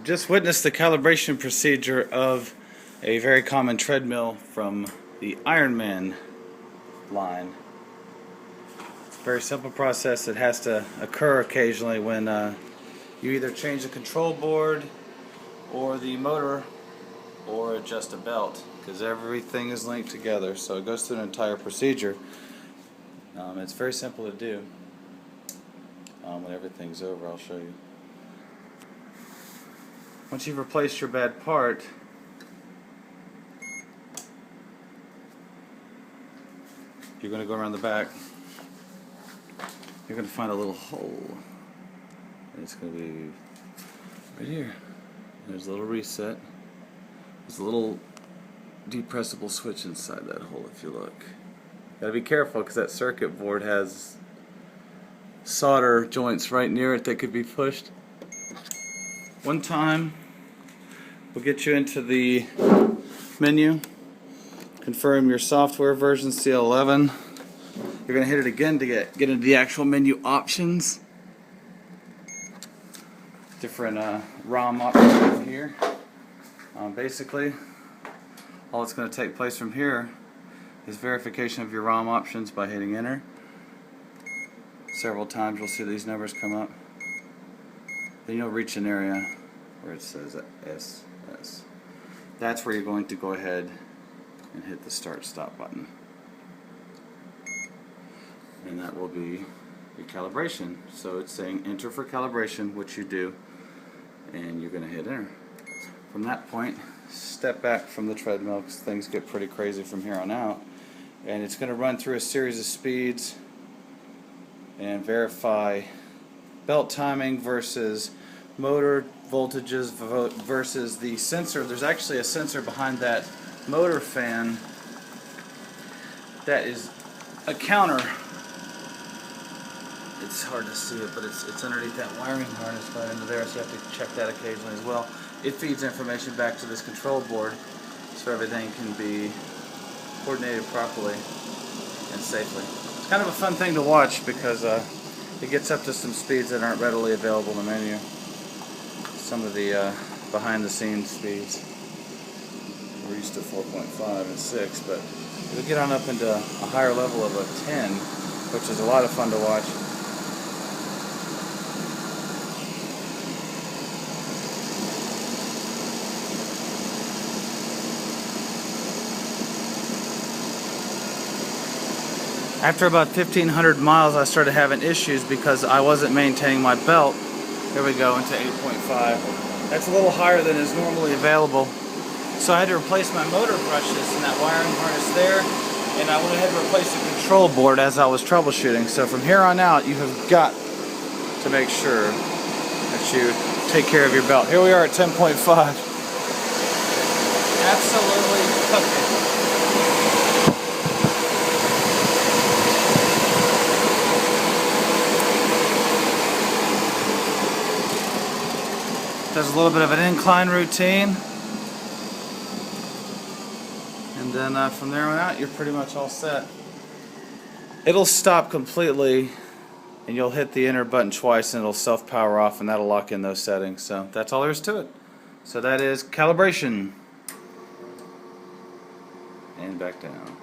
just witnessed the calibration procedure of a very common treadmill from the Ironman line. It's a very simple process that has to occur occasionally when you either change the control board or the motor or adjust a belt, because everything is linked together, so it goes through an entire procedure. It's very simple to do. When everything's over, I'll show you. Once you've replaced your bad part, you're going to go around the back. You're going to find a little hole. And it's going to be right here. There's a little reset. There's a little depressible switch inside that hole if you look. Gotta be careful because that circuit board has solder joints right near it that could be pushed. One time we'll get you into the menu, confirm your software version CL11. You're going to hit it again to get into the actual menu options. Different ROM options here. Basically, all that's going to take place from here is verification of your ROM options by hitting enter. Several times you'll see these numbers come up. Then you'll reach an area where it says SS. That's where you're going to go ahead and hit the start stop button. And that will be your calibration. So it's saying enter for calibration, which you do, and you're going to hit enter. From that point, step back from the treadmill because things get pretty crazy from here on out, and it's going to run through a series of speeds and verify belt timing versus motor voltages versus the sensor. There's actually a sensor behind that motor fan that is a counter. It's hard to see it, but it's underneath that wiring harness right into there, so you have to check that occasionally as well. It feeds information back to this control board so everything can be coordinated properly and safely. It's kind of a fun thing to watch because it gets up to some speeds that aren't readily available in the menu. Some of the behind the scenes speeds. We're used to 4.5 and 6, but it'll get on up into a higher level of a 10, which is a lot of fun to watch. After about 1,500 miles, I started having issues because I wasn't maintaining my belt. Here we go, into 8.5. That's a little higher than is normally available. So I had to replace my motor brushes and that wiring harness there, and I went ahead and replaced the control board as I was troubleshooting. So from here on out, you have got to make sure that you take care of your belt. Here we are at 10.5. Absolutely cooking. There's a little bit of an incline routine, and then from there on out you're pretty much all set. It'll stop completely and you'll hit the enter button twice and it'll self power off, and that'll lock in those settings. So that's all there is to it. So that is calibration. And back down.